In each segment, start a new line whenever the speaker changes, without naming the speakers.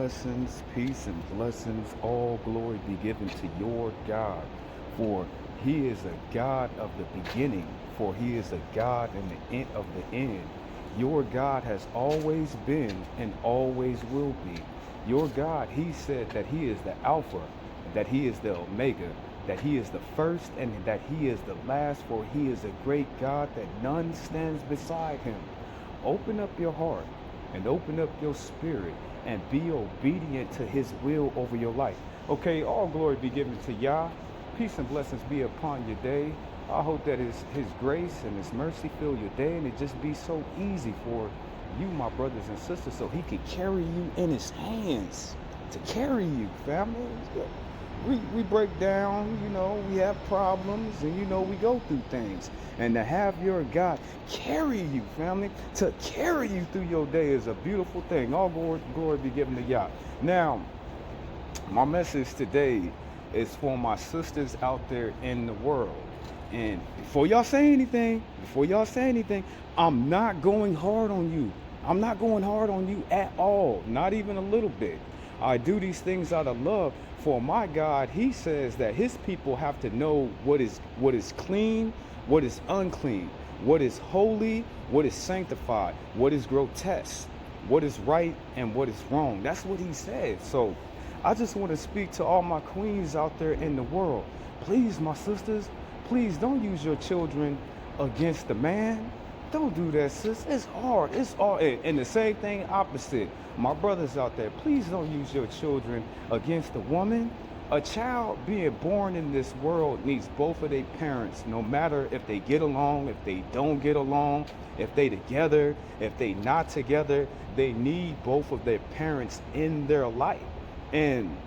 blessings, peace and blessings, all glory be given to your God. For he is a God of the beginning, for he is a God in the end of the end. Your God has always been and always will be. Your God, he said that he is the Alpha, that he is the Omega, that he is the first and that he is the last, for he is a great God that none stands beside him. Open up your heart and open up your spirit and be obedient to his will over your life. Okay, all glory be given to Yah. Peace and blessings be upon your day. I hope that his grace and his mercy fill your day, and it just be so easy for you, my brothers and sisters, so he can carry you in his hands, to carry you, family. We break down, we have problems, and we go through things. And to have your God carry you, family, to carry you through your day is a beautiful thing. All glory be given to Yah. Now, my message today is for my sisters out there in the world. And before y'all say anything, I'm not going hard on you. I'm not going hard on you at all, not even a little bit. I do these things out of love. For my God, he says that his people have to know what is clean, what is unclean, what is holy, what is sanctified, what is grotesque, what is right, and what is wrong. That's what he said. So I just want to speak to all my queens out there in the world. Please, my sisters, please don't use your children against the man. Don't do that, sis. It's hard. And the same thing opposite. My brothers out there, please don't use your children against the woman. A child being born in this world needs both of their parents, no matter if they get along, if they don't get along, if they together, if they not together. They need both of their parents in their life. And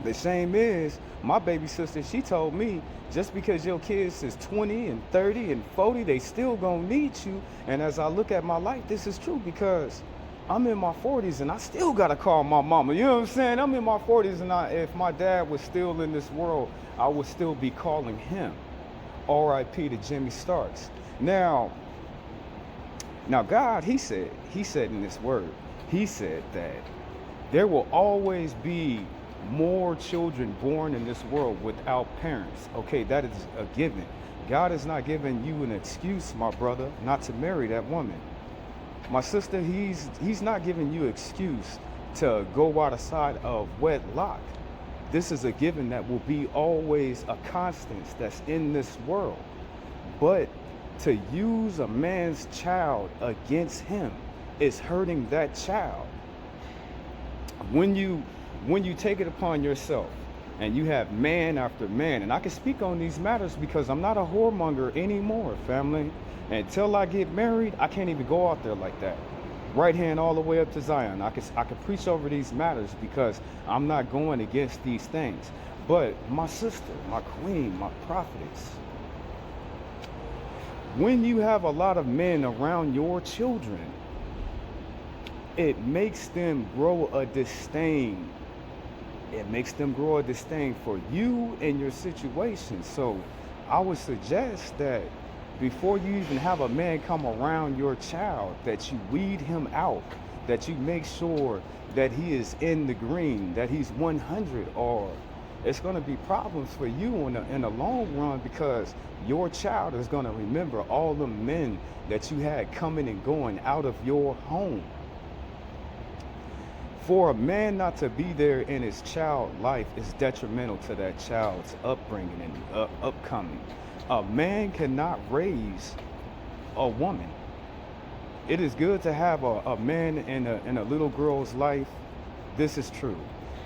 the same is, my baby sister, she told me, just because your kids is 20 and 30 and 40, they still gonna need you. And as I look at my life, this is true, because I'm in my 40s and I still gotta call my mama. You know what I'm saying? I'm in my 40s, and if my dad was still in this world, I would still be calling him. R.I.P. to Jimmy Starks. Now God, he said in this word, he said that there will always be more children born in this world without parents. Okay, that is a given. God is not giving you an excuse, my brother, not to marry that woman. My sister, he's not giving you an excuse to go outside of wedlock. This is a given that will be always a constant that's in this world. But to use a man's child against him is hurting that child. When you take it upon yourself and you have man after man, and I can speak on these matters because I'm not a whoremonger anymore, family. Until I get married, I can't even go out there like that. Right hand all the way up to Zion. I can preach over these matters because I'm not going against these things. But my sister, my queen, my prophetess, when you have a lot of men around your children, it makes them grow a disdain. It makes them grow a disdain for you and your situation. So I would suggest that before you even have a man come around your child, that you weed him out, that you make sure that he is in the green, that he's 100, or it's going to be problems for you in the long run, because your child is going to remember all the men that you had coming and going out of your home. For a man not to be there in his child life is detrimental to that child's upbringing and upcoming. A man cannot raise a woman. It is good to have a man in a little girl's life. This is true.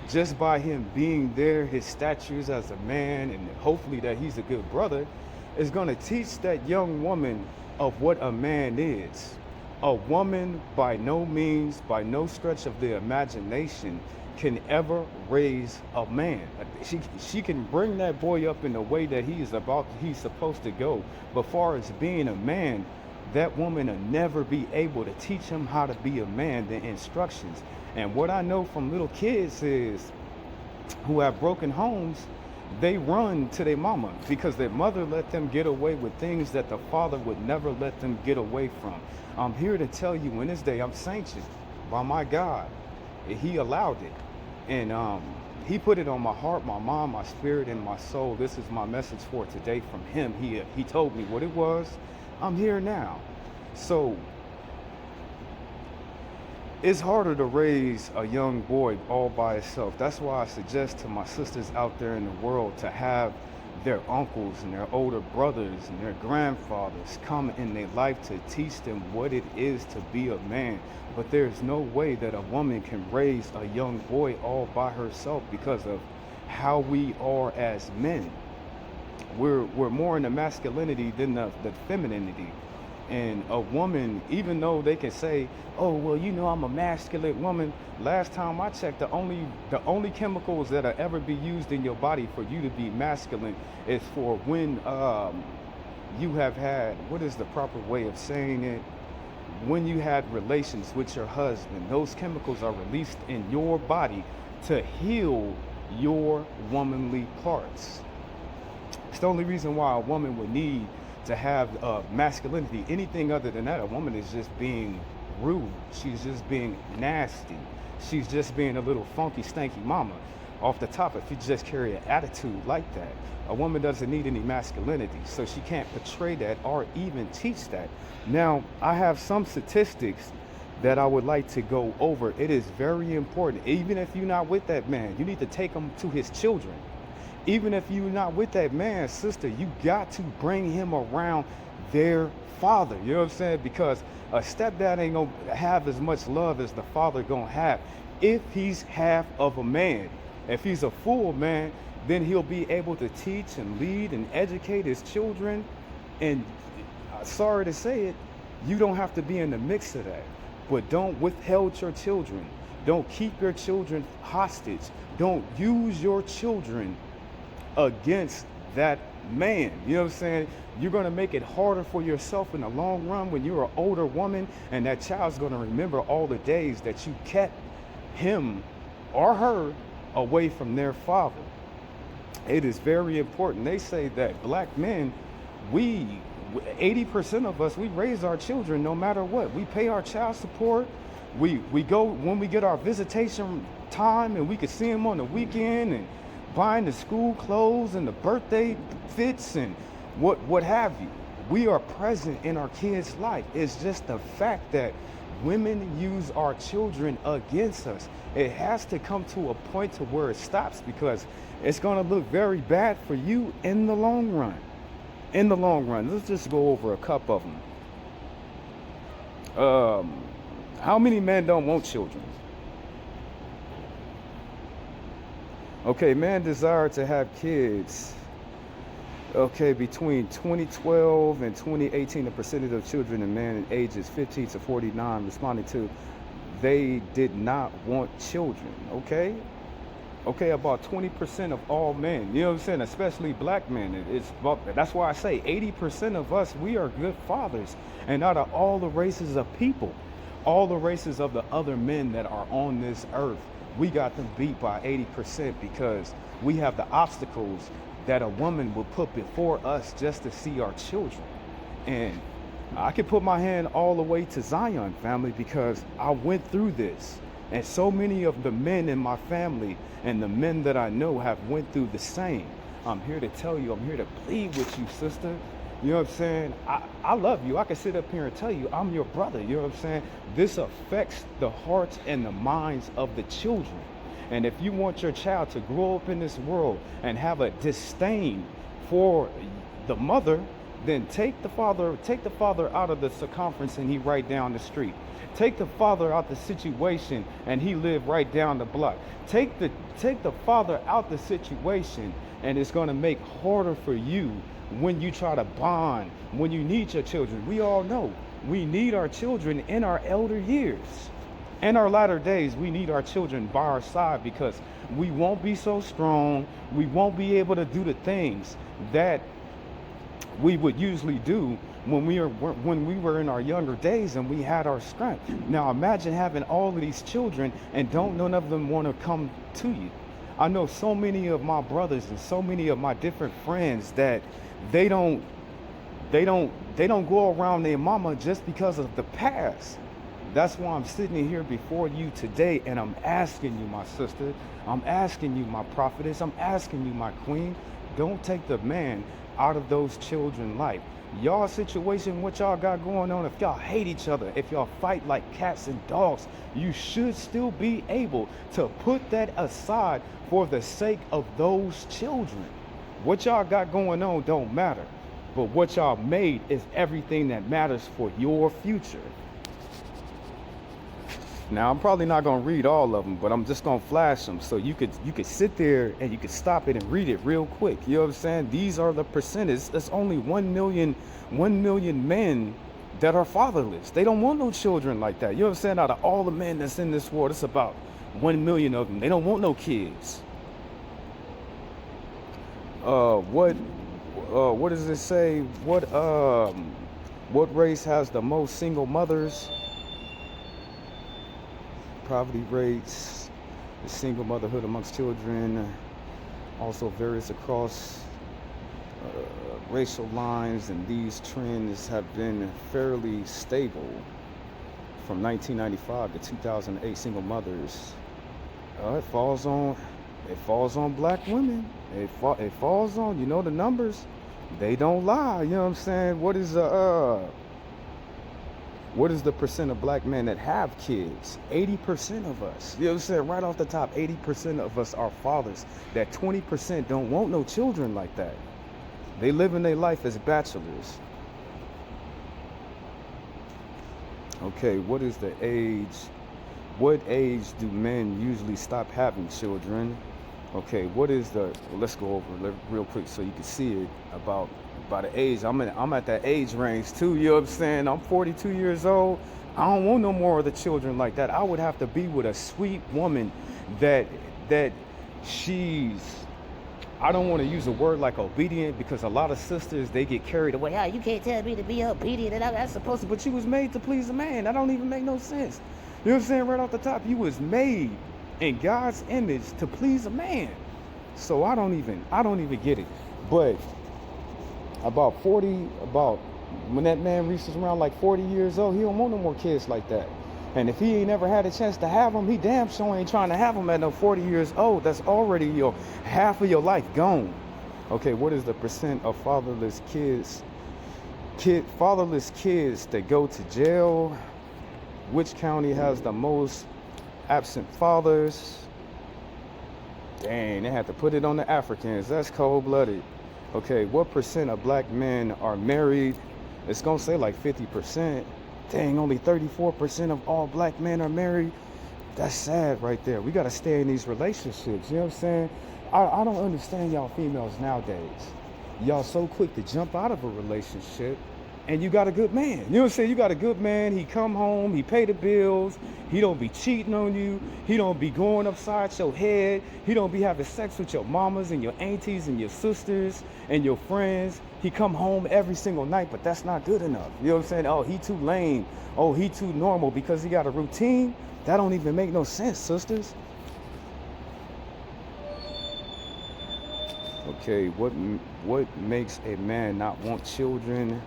Just by him being there, his statures as a man, and hopefully that he's a good brother, is going to teach that young woman of what a man is. A woman by no means, by no stretch of the imagination, can ever raise a man. She can bring that boy up in the way that he's supposed to go. But far as being a man, that woman will never be able to teach him how to be a man, the instructions. And what I know from little kids is, who have broken homes, they run to their mama because their mother let them get away with things that the father would never let them get away from. I'm here to tell you, in this day, I'm sanctioned by my God. He allowed it. And he put it on my heart, my mind, my spirit, and my soul. This is my message for today from him. He told me what it was. I'm here now. So it's harder to raise a young boy all by itself. That's why I suggest to my sisters out there in the world to have their uncles and their older brothers and their grandfathers come in their life to teach them what it is to be a man. But there's no way that a woman can raise a young boy all by herself because of how we are as men. We're more in the masculinity than the femininity. And a woman, even though they can say, oh, well, you know, I'm a masculine woman. Last time I checked, the only chemicals that are ever be used in your body for you to be masculine is for when you have had, what is the proper way of saying it? When you had relations with your husband, those chemicals are released in your body to heal your womanly parts. It's the only reason why a woman would need to have masculinity. Anything other than that, a woman is just being rude. She's just being nasty. She's just being a little funky, stanky mama. Off the top, if you just carry an attitude like that, a woman doesn't need any masculinity, so she can't portray that or even teach that. Now, I have some statistics that I would like to go over. It is very important. Even if you're not with that man, you need to take him to his children. Even if you're not with that man, sister, you got to bring him around their father. You know what I'm saying? Because a stepdad ain't gonna have as much love as the father gonna have if he's half of a man. If he's a full man, then he'll be able to teach and lead and educate his children. And sorry to say it, you don't have to be in the mix of that. But don't withhold your children. Don't keep your children hostage. Don't use your children against that man. You know what I'm saying? You're going to make it harder for yourself in the long run when you're an older woman, and that child's going to remember all the days that you kept him or her away from their father. It is very important. They say that black men, 80% of us, we raise our children no matter what. We pay our child support. We go when we get our visitation time, and we can see them on the weekend, and buying the school clothes and the birthday fits and what have you. We are present in our kids' life. It's just the fact that women use our children against us. It has to come to a point to where it stops, because it's going to look very bad for you in the long run. In the long run, let's just go over a couple of them. How many men don't want children? Okay, men desire to have kids. Okay, between 2012 and 2018, the percentage of children and men in ages 15 to 49 responded to they did not want children. Okay, about 20% of all men. You know what I'm saying? Especially black men. That's why I say 80% of us, we are good fathers. And out of all the races of people, all the races of the other men that are on this earth, we got them beat by 80% because we have the obstacles that a woman will put before us just to see our children. And I can put my hand all the way to Zion, family, because I went through this. And so many of the men in my family and the men that I know have went through the same. I'm here to tell you, I'm here to plead with you, sister. You know what I'm saying? I love you. I can sit up here and tell you I'm your brother. You know what I'm saying? This affects the hearts and the minds of the children. And if you want your child to grow up in this world and have a disdain for the mother, then take the father out of the circumference and he right down the street. Take the father out the situation and he live right down the block. Take the father out the situation, and it's going to make harder for you when you try to bond, when you need your children. We all know we need our children in our elder years. In our latter days, we need our children by our side, because we won't be so strong. We won't be able to do the things that we would usually do when we were in our younger days and we had our strength. Now imagine having all of these children and none of them want to come to you. I know so many of my brothers and so many of my different friends that they don't go around their mama just because of the past. That's why I'm sitting here before you today, and I'm asking you, my sister, I'm asking you, my prophetess, I'm asking you, my queen, don't take the man out of those children's life. Y'all situation, what y'all got going on, if y'all hate each other, if y'all fight like cats and dogs, you should still be able to put that aside for the sake of those children. What y'all got going on don't matter, but what y'all made is everything that matters for your future. Now, I'm probably not going to read all of them, but I'm just going to flash them so you could sit there and you could stop it and read it real quick. You know what I'm saying? These are the percentages. It's only 1 million men that are fatherless. They don't want no children like that. You know what I'm saying? Out of all the men that's in this world, it's about 1 million of them. They don't want no kids. What does it say? What race has the most single mothers? Poverty rates, the single motherhood amongst children also varies across racial lines, and these trends have been fairly stable from 1995 to 2008. Single mothers, it falls on black women. It falls on, you know, the numbers, they don't lie. You know what I'm saying? What is the percent of black men that have kids? 80% of us. You know what I'm saying? Right off the top, 80% of us are fathers. That 20% don't want no children like that. They live in their life as bachelors. Okay, what is the age? What age do men usually stop having children? Okay, let's go over it real quick so you can see it about the age. I'm at that age range too, you know what I'm saying? I'm 42 years old. I don't want no more of the children like that. I would have to be with a sweet woman that she's, I don't want to use a word like obedient, because a lot of sisters, they get carried away. Ah, you can't tell me to be obedient and that's supposed to, but you was made to please a man. That don't even make no sense. You know what I'm saying? Right off the top, you was made in God's image to please a man. So I don't even get it. But when that man reaches around like 40 years old, he don't want no more kids like that. And if he ain't never had a chance to have them, he damn sure ain't trying to have them at no 40 years old. That's already half of your life gone. Okay, what is the percent of fatherless kids that go to jail? Which county has the most absent fathers? Dang, they have to put it on the Africans. That's cold-blooded. Okay, what percent of black men are married? It's gonna say like 50%. Dang, only 34% of all black men are married. That's sad right there. We gotta stay in these relationships, you know what I'm saying? I don't understand y'all females nowadays. Y'all so quick to jump out of a relationship, and you got a good man. You know what I'm saying? You got a good man. He come home, he pay the bills. He don't be cheating on you. He don't be going upside your head. He don't be having sex with your mamas and your aunties and your sisters and your friends. He come home every single night, but that's not good enough. You know what I'm saying? Oh, he too lame. Oh, he too normal because he got a routine. That don't even make no sense, sisters. Okay, what makes a man not want children?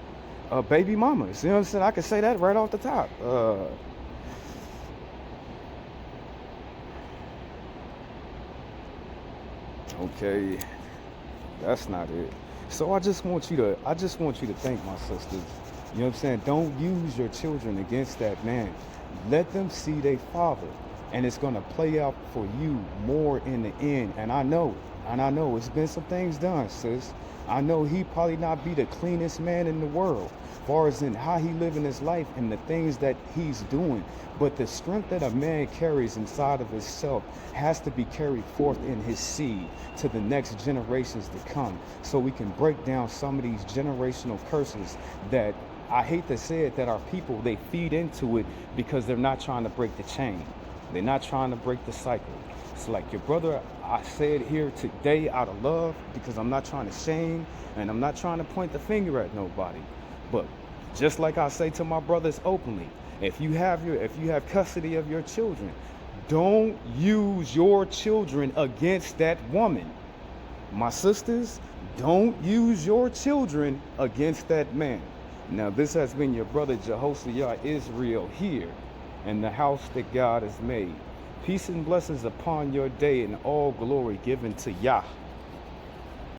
Baby mamas. You know what I'm saying? I can say that right off the top. Okay, that's not it. So I just want you to think, my sisters. You know what I'm saying? Don't use your children against that man. Let them see their father, and it's gonna play out for you more in the end. And I know it's been some things done, sis. I know he probably not be the cleanest man in the world, as far as in how he living his life and the things that he's doing. But the strength that a man carries inside of himself has to be carried forth in his seed to the next generations to come, so we can break down some of these generational curses that, I hate to say it, that our people, they feed into it because they're not trying to break the chain. They're not trying to break the cycle. So like your brother, I said here today out of love, because I'm not trying to shame and I'm not trying to point the finger at nobody. But just like I say to my brothers openly, if you have custody of your children, don't use your children against that woman. My sisters, don't use your children against that man. Now, this has been your brother Jehoshaphat Israel here. and the house that God has made. Peace and blessings upon your day, and all glory given to Yah.